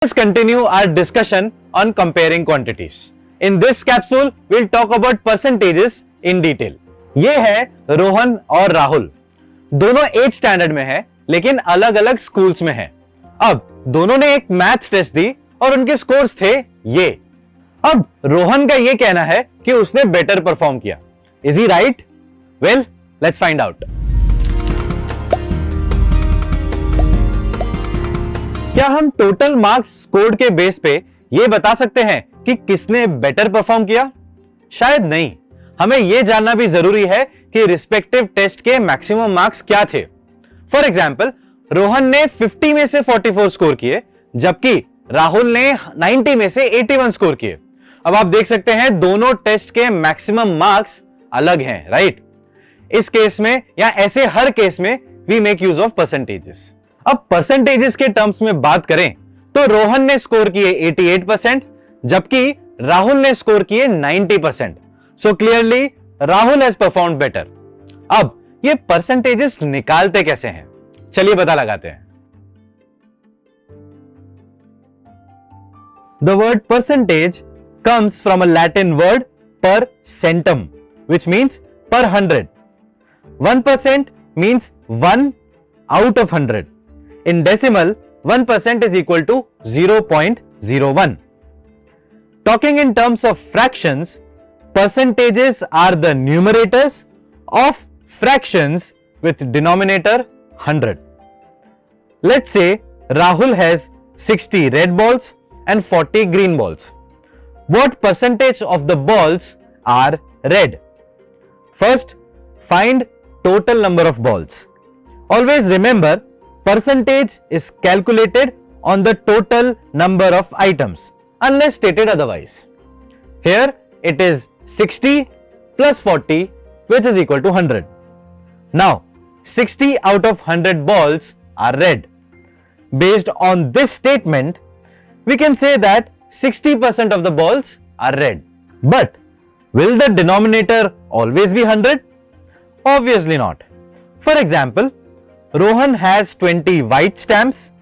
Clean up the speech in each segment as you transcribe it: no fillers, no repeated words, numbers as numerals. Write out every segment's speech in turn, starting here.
Let's continue our discussion on comparing quantities. In this capsule, we'll talk about percentages in detail. ये है रोहन और राहुल, दोनों 8th standard में है लेकिन अलग अलग स्कूल्स में हैं। अब दोनों ने एक मैथ टेस्ट दी और उनके स्कोर्स थे ये। अब रोहन का ये कहना है कि उसने बेटर परफॉर्म किया। Is he right? Well, let's find out. क्या हम टोटल मार्क्स स्कोर्ड के बेस पे यह बता सकते हैं कि किसने बेटर परफॉर्म किया? शायद नहीं। हमें यह जानना भी जरूरी है कि रिस्पेक्टिव टेस्ट के मैक्सिमम मार्क्स क्या थे। फॉर एग्जाम्पल, रोहन ने 50 में से 44 स्कोर किए, जबकि राहुल ने 90 में से 81 स्कोर किए। अब आप देख सकते हैं दोनों टेस्ट के मैक्सिमम मार्क्स अलग हैं, राइट? इस केस में या ऐसे हर केस में we make use of percentages. अब परसेंटेजेस के टर्म्स में बात करें तो रोहन ने स्कोर किए 88%, जबकि राहुल ने स्कोर किए 90%। So clearly Rahul has performed better. अब ये परसेंटेजेस निकालते कैसे हैं? चलिए पता लगाते हैं। The word percentage comes from a Latin word per centum, which means per 100. 1% means 1 out of 100. In decimal, 1% is equal to 0.01. Talking in terms of fractions, percentages are the numerators of fractions with denominator 100. Let's say Rahul has 60 red balls and 40 green balls. What percentage of the balls are red? First, find total number of balls. Always remember, percentage is calculated on the total number of items unless stated otherwise. Here it is 60 plus 40, which is equal to 100. Now 60 out of 100 balls are red. Based on this statement, we can say that 60% of the balls are red. But will the denominator always be 100? Obviously not. For example, Rohan has 20 white stamps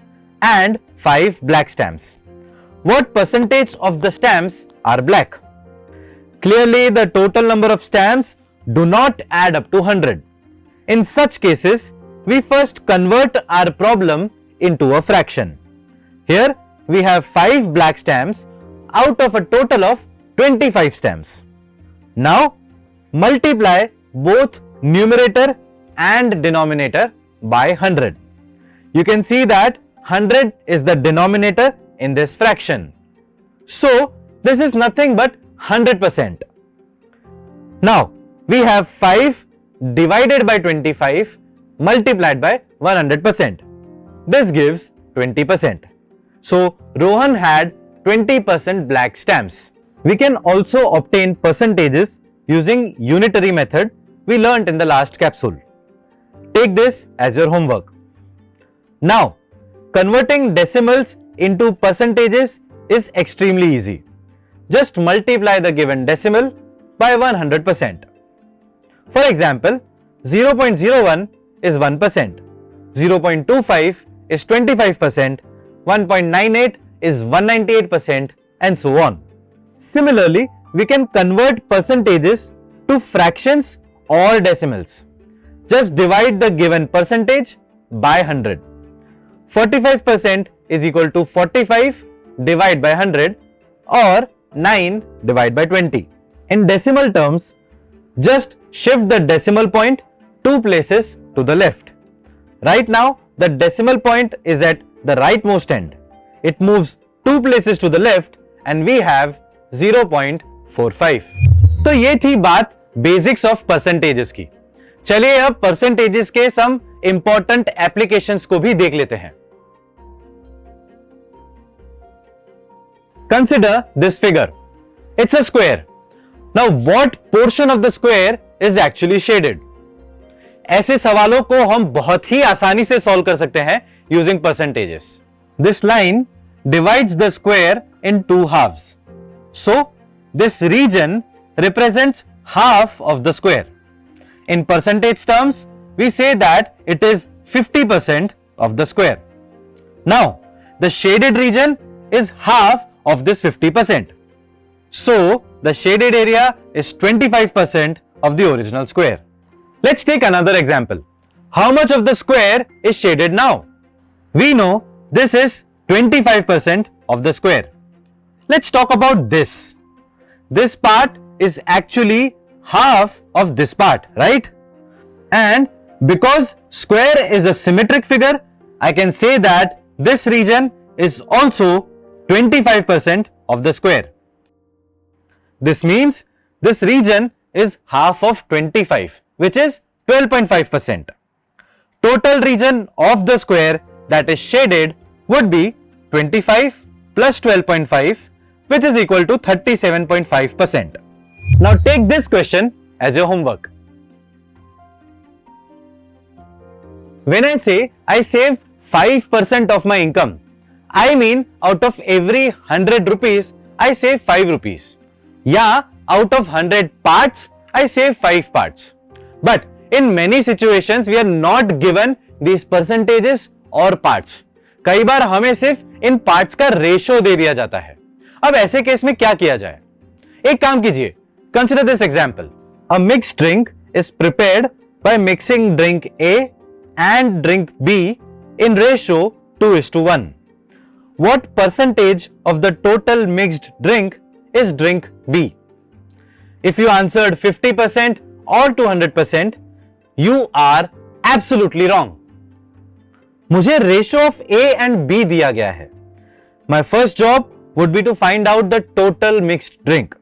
and 5 black stamps. What percentage of the stamps are black? Clearly, the total number of stamps do not add up to 100. In such cases, we first convert our problem into a fraction. Here, we have 5 black stamps out of a total of 25 stamps. Now, multiply both numerator and denominator by 100. You can see that 100 is the denominator in this fraction. So, this is nothing but 100%. Now, we have 5 divided by 25 multiplied by 100%. This gives 20%. So, Rohan had 20% black stamps. We can also obtain percentages using unitary method we learnt in the last capsule. Take this as your homework. Now, converting decimals into percentages is extremely easy. Just multiply the given decimal by 100%. For example, 0.01 is 1%, 0.25 is 25%, 1.98 is 198%, and so on. Similarly, we can convert percentages to fractions or decimals. Just divide the given percentage by 100. 45% is equal to 45 divided by 100 or 9 divided by 20. In decimal terms, just shift the decimal point 2 places to the left. Right now, the decimal point is at the rightmost end. It moves 2 places to the left and we have 0.45. तो ये थी बात basics of percentages की। चलिए अब percentages के some important applications को भी देख लेते हैं। Consider this figure, it's a square. Now what portion of the square is actually shaded? ऐसे सवालों को हम बहुत ही आसानी से सॉल्व कर सकते हैं using percentages. This line divides the square in 2 halves. So this region represents half of the square. In percentage terms, we say that it is 50% of the square. Now, the shaded region is half of this 50%. So the shaded area is 25% of the original square. Let's take another example. How much of the square is shaded now? We know this is 25% of the square. Let's talk about this. This part is actually half of this part, right? And because square is a symmetric figure, I can say that this region is also 25% of the square. This means this region is half of 25, which is 12.5%. Total region of the square that is shaded would be 25 plus 12.5, which is equal to 37.5%. Now take this question as your homework. When I say I save 5% of my income, I mean out of every 100 rupees, I save 5 rupees. Yeah, out of 100 parts, I save 5 parts. But in many situations, we are not given these percentages or parts. कई बार हमें सिर्फ इन parts का ratio दे दिया जाता है. अब ऐसे case में क्या किया जाए? एक काम कीजिए. Consider this example. A mixed drink is prepared by mixing drink A and drink B in ratio 2:1. What percentage of the total mixed drink is drink B? If you answered 50% or 200%, you are absolutely wrong. मुझे ratio of A and B दिया गया है. My first job would be to find out the total mixed drink.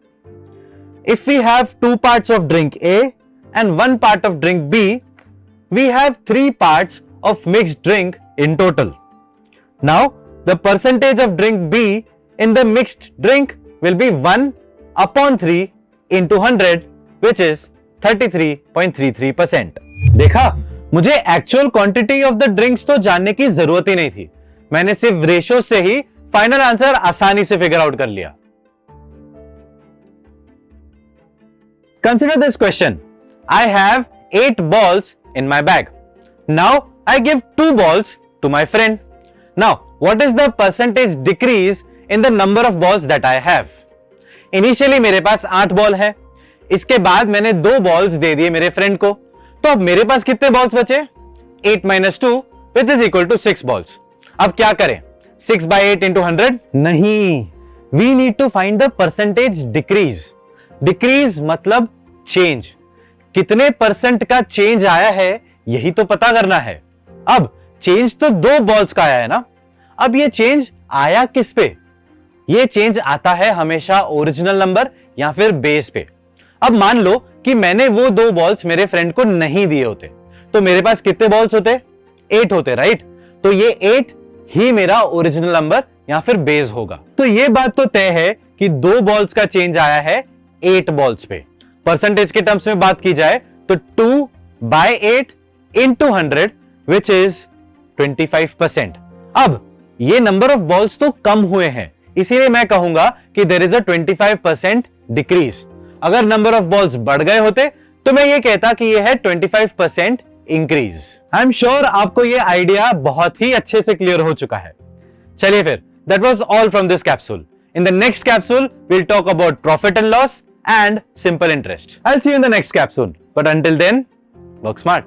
If we have 2 parts of drink A and 1 part of drink B, we have 3 parts of mixed drink in total. Now, the percentage of drink B in the mixed drink will be 1 upon 3 into 100, which is 33.33%. देखा, मुझे actual quantity of the drinks तो जानने की जरूरत ही नहीं थी. मैंने सिर्फ रेशो से ही फाइनल आंसर आसानी से फिगर आउट कर लिया. Consider this question. I have 8 balls in my bag. Now I give 2 balls to my friend. Now, what is the percentage decrease in the number of balls that I have? Initially मेरे पास 8 ball है. इसके बाद मैंने 2 balls दे दिए मेरे friend को. तो अब मेरे पास कितने बॉल्स बचे? 8 minus 2, which is equal to 6 balls. अब क्या करें? 6 by 8 into 100? नहीं. We need to find the percentage decrease. Decrease मतलब चेंज. कितने परसेंट का चेंज आया है यही तो पता करना है. अब चेंज तो 2 बॉल्स का आया है ना. अब ये चेंज आया किस पे? ये चेंज आता है हमेशा ओरिजिनल नंबर या फिर बेस पे. अब मान लो कि मैंने वो 2 बॉल्स मेरे फ्रेंड को नहीं दिए होते, तो मेरे पास कितने बॉल्स होते? 8 होते, राइट? तो ये 8 ही मेरा ओरिजिनल नंबर या फिर बेस होगा. तो ये बात तो तय है कि 2 बॉल्स का चेंज आया है 8 बॉल्स पे. परसेंटेज के टर्म्स में बात की जाए तो 2 by 8 into 100, which is 25%. अब ये नंबर ऑफ बॉल्स तो कम हुए हैं, इसीलिए मैं कहूंगा कि देयर इज अ 25% डिक्रीज. अगर नंबर ऑफ बॉल्स बढ़ गए होते तो मैं ये कहता कि ये है 25% इंक्रीज. आई एम श्योर आपको ये आइडिया बहुत ही अच्छे से क्लियर हो चुका है. चलिए फिर, that was all from this capsule. In the next capsule, we'll talk about profit and loss and simple interest. I'll see you in the next capsule. But until then, work smart.